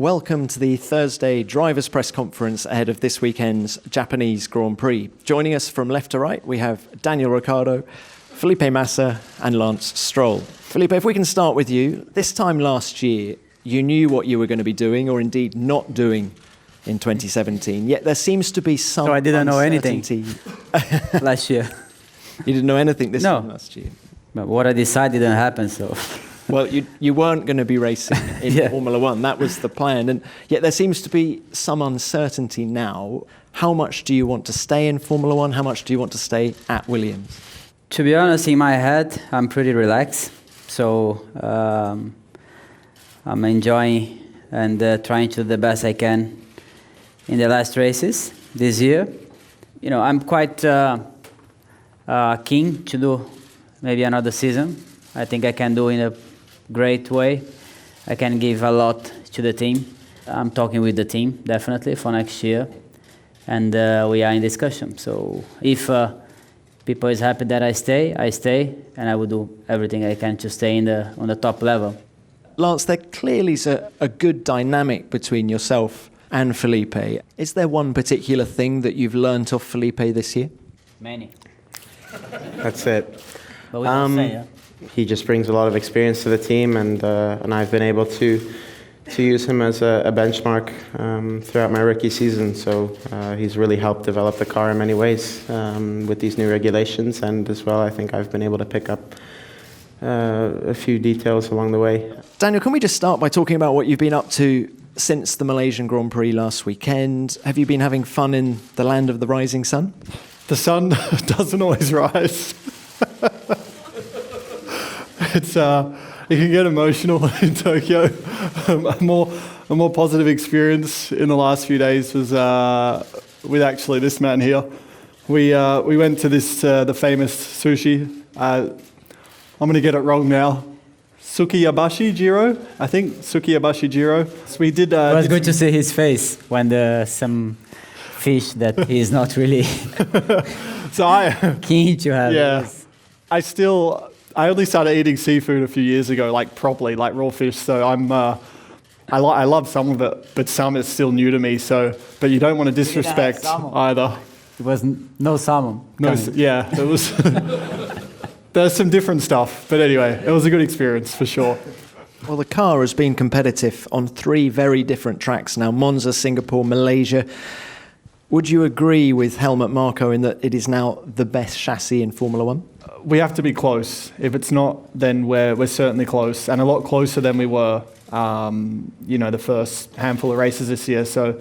Welcome to the Thursday drivers' press conference ahead of this weekend's Japanese Grand Prix. Joining us from left to right, we have Daniel Ricciardo, Felipe Massa and Lance Stroll. Felipe, if we can start with you. This time last year, you knew what you were going to be doing, or indeed not doing, in 2017. Yet there seems to be some So I didn't know anything last year. You didn't know anything this time last year? But what I decided didn't happen, so... Well, you weren't going to be racing in Formula One. That was the plan. And yet there seems to be some uncertainty now. How much do you want to stay in Formula One? How much do you want to stay at Williams? To be honest, in my head, I'm pretty relaxed. So I'm enjoying and trying to do the best I can in the last races this year. You know, I'm quite keen to do maybe another season. I think I can do in a great way. I can give a lot to the team. I'm talking with the team, definitely, for next year. And we are in discussion. So if people is happy that I stay, and I will do everything I can to stay on the top level. Lance, there clearly is a good dynamic between yourself and Felipe. Is there one particular thing that you've learnt off Felipe this year? Many. That's it. But we don't say, yeah? He just brings a lot of experience to the team, and I've been able to use him as a benchmark throughout my rookie season. So he's really helped develop the car in many ways with these new regulations, and as well I think I've been able to pick up a few details along the way. Daniel, can we just start by talking about what you've been up to since the Malaysian Grand Prix last weekend? Have you been having fun in the land of the rising sun? The sun doesn't always rise. It's it can get emotional in Tokyo. A more positive experience in the last few days was with actually this man here. We went to this the famous sushi. I'm going to get it wrong now. Sukiyabashi Jiro, I think Sukiyabashi Jiro. So we did. It was good to see his face when some fish that he's not really keen to have. Yeah, I only started eating seafood a few years ago, like properly, like raw fish. So I love some of it, but some is still new to me. So, but you don't want to disrespect either. It was no salmon. No, yeah, it was. There's some different stuff, but anyway, it was a good experience for sure. Well, the car has been competitive on 3 very different tracks now: Monza, Singapore, Malaysia. Would you agree with Helmut Marko in that it is now the best chassis in Formula One? We have to be close. If it's not, then we're certainly close, and a lot closer than we were, the first handful of races this year. So,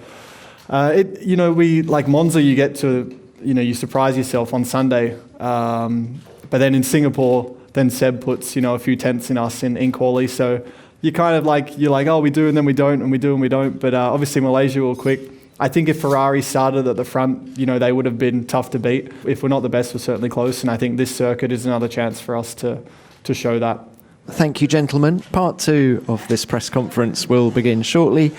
we like Monza, you get to, you surprise yourself on Sunday, but then in Singapore, then Seb puts, a few tenths in us in quali. So you kind of you're like, oh, we do, and then we don't, and we do, and we don't. But obviously Malaysia were quick. I think if Ferrari started at the front, they would have been tough to beat. If we're not the best, we're certainly close. And I think this circuit is another chance for us to show that. Thank you, gentlemen. Part 2 of this press conference will begin shortly,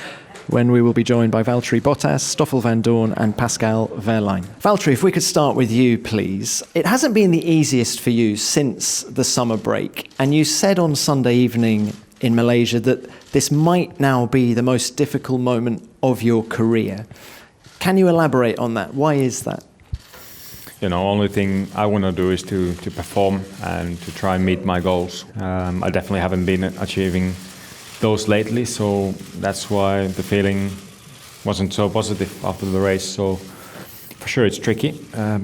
when we will be joined by Valtteri Bottas, Stoffel Vandoorne and Pascal Wehrlein. Valtteri, if we could start with you, please. It hasn't been the easiest for you since the summer break. And you said on Sunday evening in Malaysia that this might now be the most difficult moment of your career. Can you elaborate on that? Why is that? Only thing I want to do is to perform and to try and meet my goals. I definitely haven't been achieving those lately, so that's why the feeling wasn't so positive after the race. So for sure it's tricky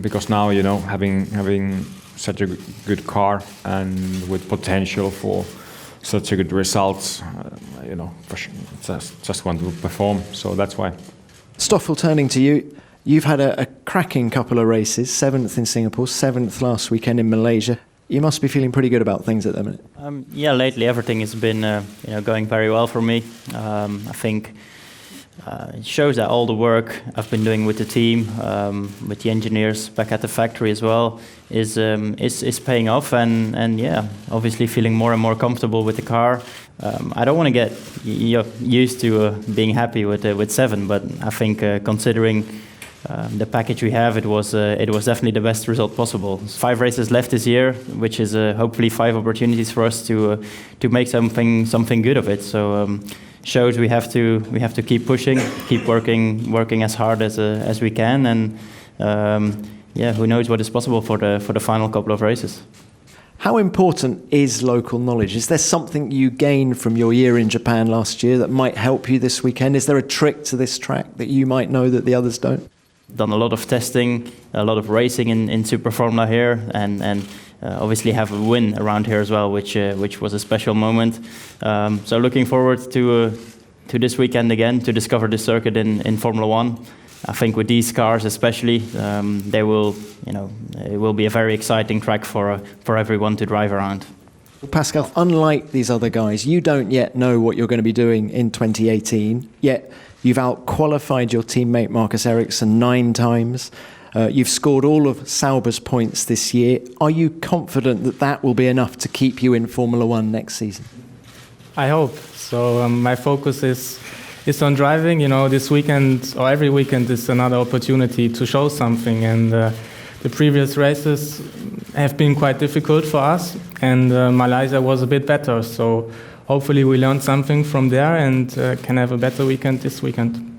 because now, having such a good car and with potential for such a good results, for sure, just want to perform, so that's why. Stoffel, turning to you, you've had a cracking couple of races, 7th in Singapore, 7th last weekend in Malaysia. You must be feeling pretty good about things at the minute. Lately everything has been going very well for me. I think it shows that all the work I've been doing with the team, with the engineers back at the factory as well, is paying off, and obviously feeling more and more comfortable with the car. I don't want to get used to being happy with 7, but I think considering the package we have, it was definitely the best result possible. 5 races left this year, which is hopefully 5 opportunities for us to make something good of it. So shows we have to keep pushing, keep working as hard as we can, and who knows what is possible for the final couple of races. How important is local knowledge? Is there something you gained from your year in Japan last year that might help you this weekend? Is there a trick to this track that you might know that the others don't? Done a lot of testing, a lot of racing in Super Formula here, and obviously have a win around here as well, which was a special moment. So looking forward to this weekend again to discover the circuit in Formula One. I think with these cars especially, it will be a very exciting track for everyone to drive around. Pascal, unlike these other guys, you don't yet know what you're going to be doing in 2018, yet you've out-qualified your teammate Marcus Ericsson 9 times. You've scored all of Sauber's points this year. Are you confident that that will be enough to keep you in Formula One next season? I hope. So my focus is on driving. This weekend or every weekend is another opportunity to show something. And the previous races have been quite difficult for us. And Malaysia was a bit better. So hopefully we learned something from there and can have a better weekend this weekend.